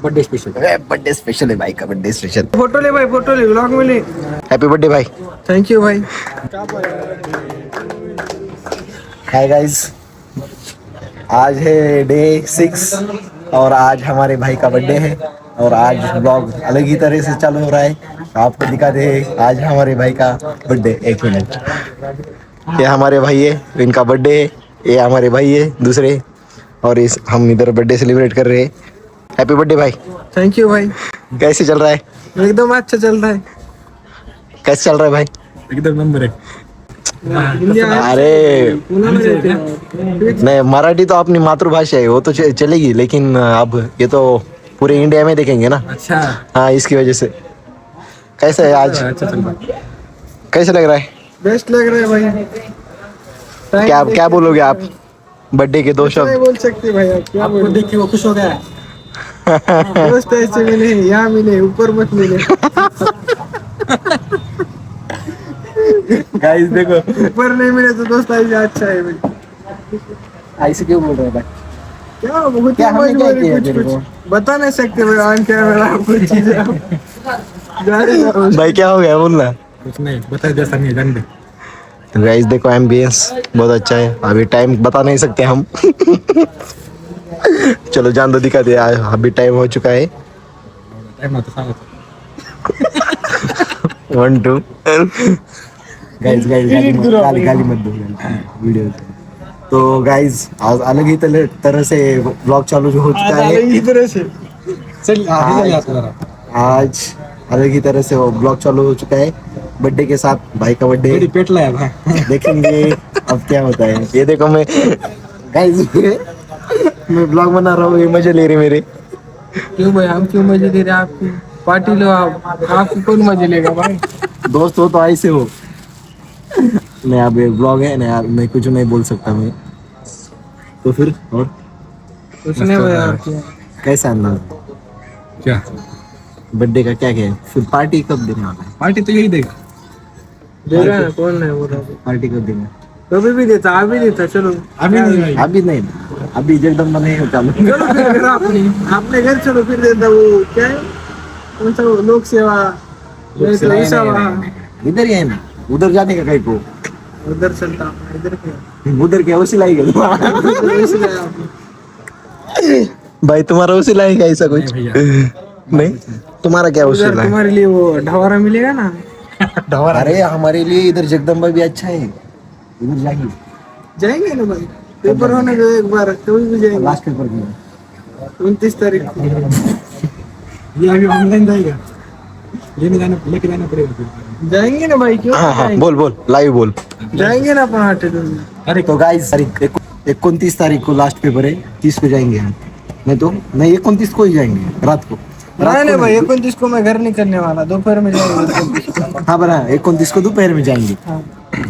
Birthday special है भाई का, बर्थडे स्पेशल। फोटो ले भाई, फोटो ले, व्लॉग में ले। हैप्पी बर्थडे भाई। थैंक यू भाई। हाय गाइस, आज है डे 6 और आज हमारे भाई का बर्थडे है और आज ब्लॉग अलग ही तरह से चालू हो रहा है। आपको दिखाते हैं आज हमारे भाई का बर्थडे। एक मिनट, ये हमारे भाई है, इनका बर्थडे है, ये हमारे भाई है दूसरे, और इस हम इधर बर्थडे सेलिब्रेट कर रहे हैं। हैप्पी बर्थडे भाई। थैंक यू भाई। कैसे चल रहा है? एकदम अच्छा चल रहा है। कैसे चल रहा है भाई? एकदम नंबर है। अरे नहीं, मराठी तो अपनी मातृभाषा है, वो तो चलेगी, लेकिन अब ये तो पूरे इंडिया में देखेंगे ना। अच्छा, हाँ, इसकी वजह से। कैसा है आज? अच्छा चल रहा है। कैसा लग रहा है? बेस्ट लग रहा है भाई। क्या बोलोगे आप बर्थडे के 2 नहीं शब्द? बोल सकते भाई, आप क्या आपको बोल। देख के वो खुश हो गया है। दोस्त ऐसे मिले, यहाँ मिले, ऊपर मत मिले। गाइस देखो, ऊपर नहीं मिले तो दोस्त ऐसे अच्छा है भाई। ऐसे क्यों बोल रहे हो भाई? क्या बहुत क्या हमने क्या मजबूरी, किया कुछ तेरे कुछ बता नहीं सकते भाई ऑन कैमरा कुछ चीजें। भाई क्या हो गया, बोलना। कुछ नहीं, बता जैसा नहीं जान दे। तो गाइस देखो, एम्बियंस बहुत अच्छा है। अभी टाइम बता नहीं सकते हम। चलो जान दो, दिखा दे। अभी टाइम हो चुका है टाइम ना तो सांगो। 1 2। गाइस गाली मत दो वीडियो। तो गाइस आज अलग ही तरह से ब्लॉग चालू हो चुका है। अलग ही तरह से। चल आगे जा जरा। आज अलग ही तरह से वो ब्लॉग चालू हो चुका है बर्थडे के साथ। भाई का मेरी बर्थडे पेट लाया भाई। देखेंगे अब क्या होता है। ये देखो, मैं गाइस मैं ब्लॉग बना रहा हूँ, ये मजे ले रहे मेरे। क्यों भाई, हम क्यों मजे ले रहे हैं? आपकी पार्टी लो आप, आपको कौन मजे लेगा भाई? दोस्त हो तो ऐसे हो। नहीं, अब ये ब्लॉग है ना यार, मैं कुछ नहीं बोल सकता मैं। तो फिर और कुछ नहीं भाई, आपको कैसा अंदाज? क्या बर्थडे का क्या है? फिर पार्टी कब देने वाला है? पार्टी तो यही देगा। दे रहा है, कौन नहीं बोल रहा? पार्टी कब देना? कभी भी देता, अभी देता। चलो अभी नहीं भाई। अभी नहीं, अभी जगदम्बा नहीं हो चालू। चलो फिर घर अपने घर चलो, फिर देता। वो क्या है, कौन सा वो, लोक सेवा, नहीं तो ईसा वहाँ। इधर ही है ना, उधर जाने का कहीं को। उधर चलता, इधर क्या? उधर क्या उसी लाई गया इसलिए आप- भाई? तुम्हारा उसी लाई का ऐसा कुछ? नहीं भैया। नहीं, तुम्हारा क्या उसी उधर लाई? तुम्हारे लिए वो ढवारा मिलेगा ना। अरे हमारे लिए इधर जगदम्बा भी अच्छा है, इधर जाएंगे। जाएंगे ना भाई, पेपर होने दो एक बार, कभी भी जाएंगे। लास्ट पेपर भी 29 तारीख को ये अभी ऑनलाइन जाएगा। लेके जाना पड़ेगा फिर। जाएंगे ना भाई, क्यों हाँ हाँ, जाएंगे? बोल लाइव बोल। जाएंगे ना अपन हाटे में। अरे तो गाइस 29 तारीख को लास्ट पेपर है, 30 को जाएंगे हम। नहीं 29 को ही जाएंगे रात को। नहीं भाई, 29 को मैं घर नहीं करने वाला, दोपहर में जाएंगे। हाँ बना, 29 को दोपहर में जाएंगे। हाँ।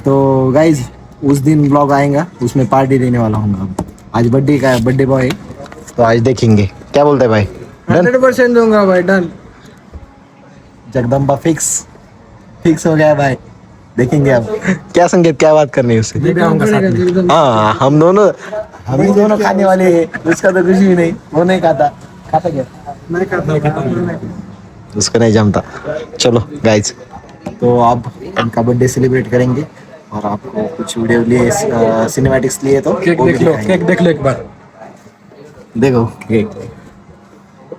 तो गाइज उस दिन ब्लॉग आएगा, उसमें पार्टी देने वाला हूँ। आज बर्थडे का बर्थडे बॉय है, तो आज देखेंगे। क्या बोलते हैं भाई? 100% दूंगा भाई, डन। जगदम्बा फिक्स हो गया भाई। देखेंगे अब क्या संकेत, क्या बात करनी है उससे। मैं भी आऊंगा साथ में। हाँ, हम ही दोनों खाने वाले हैं, उसका तो कुछ भी नहीं। वो नहीं खाता क्या? नहीं खाता। उसको नहीं जमता। चलो गाइज, तो अब इनका बर्थडे सेलिब्रेट करेंगे और आपको कुछ वीडियो लिए, सिनेमैटिक्स लिए, तो केक वो भी देख लो, दिखाएंगे। केक देख लो एक बार। देखो केक।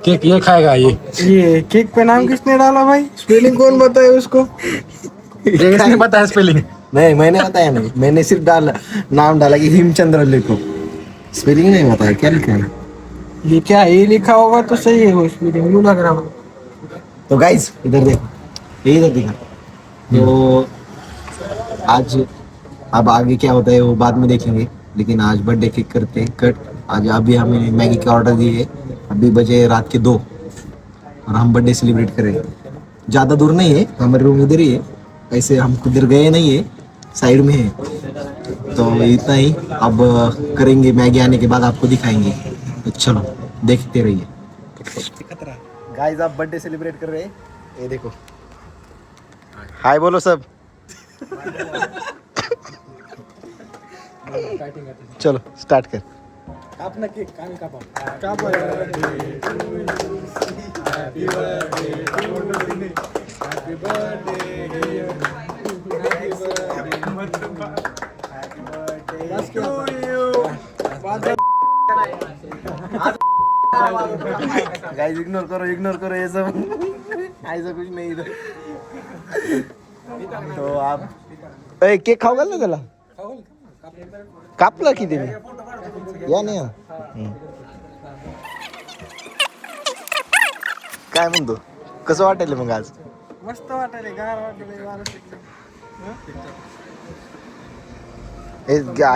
केक ये खाएगा ये। ये केक पे नाम किसने डाला भाई? स्पेलिंग कौन बताए उसको? ये इसने बताया स्पेलिंग। नहीं, मैंने बताया नहीं, मैंने सिर्फ नाम डाला कि हिमचंद्र लिखो। स्पेलिंग नहीं बताया, क्या लिखा है? ये क्या, ये लिखा होगा तो सही है वो स्पेलिंग, क्यों लग रहा है? तो गाइस इधर देखो, ये इधर दिखा। तो आज अब आगे क्या होता है वो बाद में देखेंगे, लेकिन आज बर्थडे केक करते हैं कट। आज अभी हमें मैगी का ऑर्डर दिए, अभी बजे रात के 2 और हम बर्थडे सेलिब्रेट करेंगे। ज़्यादा दूर नहीं है, हमारे रूम इधर ही है, ऐसे हम उधर गए नहीं है, साइड में है। तो इतना ही, अब करेंगे मैगी आने के बाद आपको दिखाएंगे। तो चलो देखते रहिए। गाइस आप बर्थडे सेलिब्रेट कर रहे हैं, ये देखो। हाय बोलो सब। चलो स्टार्ट कर। अपना केक कापा। क्या गाइस इग्नोर करो ये सब ऐसा कुछ नहीं इधर. तो आप केक खाऊ घाल ना त्याला. कापला किती या नाही काय म्हणतो कसं वाटेल मग आज. मस्त वाटायले गार वाटायले वारं सुटलं.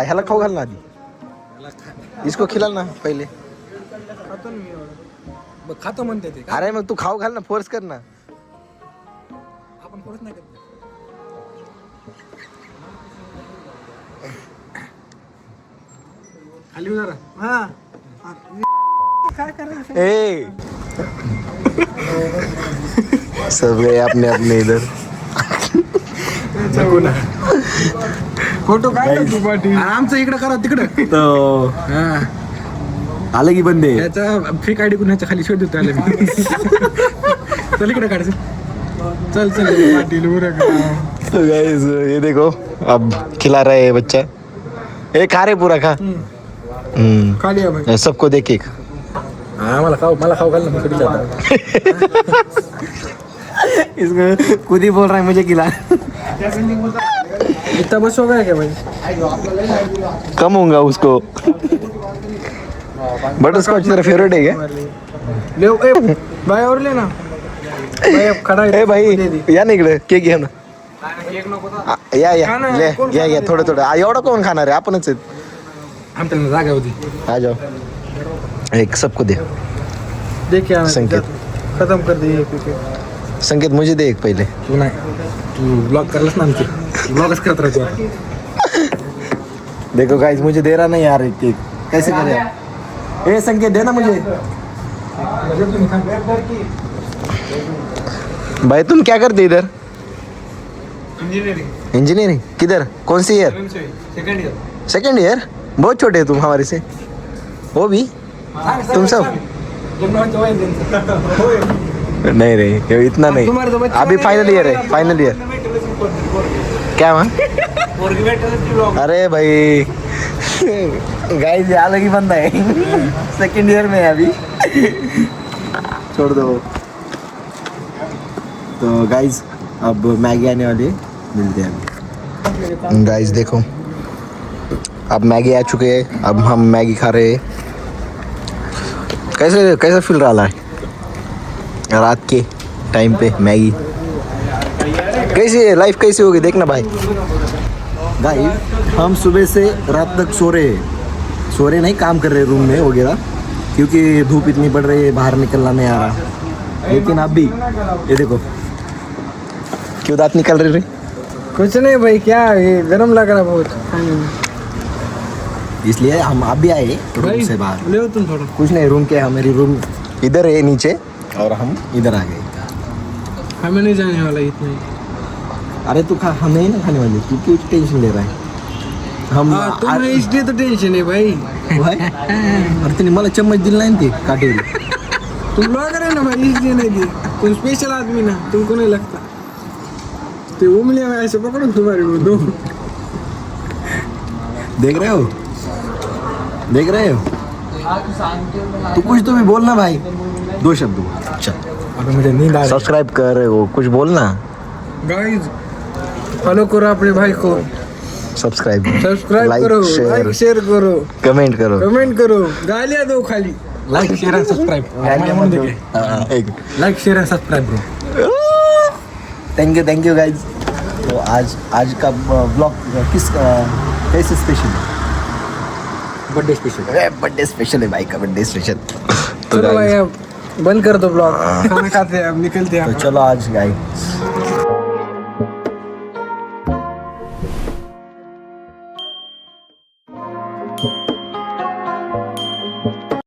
ह्याला खाऊ घाल ना आधी. इसको खिलाल ना पहिले. खातो ना मी एवढं. खातो म्हणते ते अरे मग तू खाऊ घाल ना फोर्स कर ना. आपण कोणच नाही करत. खाली हो जरा. हा काय करायचं. ए सब गए अपने अपने इधर. फोटो काय तू पाठी. आमचं इकडं करा तिकडं. तो आलं की बंदे. याचा फेक आयडी कोण ह्याच्या खाली शोध देतो आले मी. चल इकडे काढायचं. चल पाटील उरक. तो गाइस ये देखो अब खिला रहे हैं बच्चा. ए खा रे पूरा खा. खाली आहे भाई. सबको देख एक. मला खाऊ घाल ना कधी जाता. इसको खुद ही बोल रहा है मुझे खिला. इतना बस हो गया क्या भाई. कम होगा उसको. बटर स्कॉच तेरा फेवरेट है क्या. ले ए भाई और लेना भाई. अब खड़ा ए भाई दे दी. या ना इकडे केक घ्या ना. केक नको तर. या खाना ले कोण या थोडं एवढं कोण खाणार आहे आपणच आहेत. आमच्या जागा होती. आ जाओ एक सबको दे. देखिए संकेत. खत्म कर दिए क्योंकि संकेत मुझे दे एक पहिले. तू नाही तू ब्लॉग करलास ना आमचे. ब्लॉगच करत राहतो. देखो गाइस मुझे दे रहा नहीं यार केक. कैसे करे. ए संकेत दे ना मुझे. भाई तुम क्या करते इधर. इंजीनियरिंग किधर कौन सी ईयर. Second year. बहुत छोटे हो तुम हमारे से. वो भी तुम सब. नहीं रे इतना नहीं. अभी फाइनल ईयर है. फाइनल ईयर क्या वहाँ. अरे भाई गाइस ये अलग ही बंदा है. सेकंड ईयर में है अभी. छोड़ दो. तो गाइस अब मैगी आने वाली है. मिलते हैं गाइस. देखो अब मैगी आ चुके हैं. अब हम मैगी खा रहे हैं. कैसा फील रहा है रात के टाइम पे मैगी. कैसी है लाइफ कैसी होगी देखना भाई. गाइस हम सुबह से रात तक सो रहे नहीं काम कर रहे रूम में वगैरह क्योंकि धूप इतनी पड़ रही है बाहर निकलना नहीं आ रहा. लेकिन अब भी ये देखो क्यों दांत निकल रहे रे. कुछ नहीं भाई. क्या ये गरम लग रहा बहुत खाने में. इसलिए हम अब भी आए रूम से बाहर. ले तुम थोड़ा. कुछ नहीं रूम के हमारी रूम इधर है नीचे और हम इधर आ गए. हमें नहीं जाने वाला इतना ही. अरे तू खा. हम नहीं ना खाने वाले. तू क्यों टेंशन ले रहा है. हम तुम्हें इसलिए तो टेंशन है भाई. भाई अरे त्याने मला चम्मच दिली नाही ना ते काटेरी. तुम ब्लॉगर है ना भाई इसलिए नहीं दी. तुम स्पेशल आदमी ना तुमको नहीं लगता. तो उंगलियां में ऐसे पकड़ो तुम्हारी वो दो. देख रहे हो तू कुछ तो भी बोलना भाई. 2 शब्द बोल. चल अबे मुझे नींद आ रही. सब्सक्राइब कर रहे हो कुछ बोलना. गाइस फॉलो करो अपने भाई को. सब्सक्राइब करो. लाइक शेयर करो. कमेंट करो. गालियां दो खाली. लाइक शेअर आणि सबस्क्राईब. एक लाइक शेअर आणि subscribe bro. Thank you guys. तो आज का ब्लॉग कैसे स्पेशल है. बर्थडे स्पेशल है भाई का बर्थडे स्पेशल. चलो भाई अब बंद कर दो ब्लॉग. खाना खाते हैं अब निकलते हैं. तो चलो आज गाइस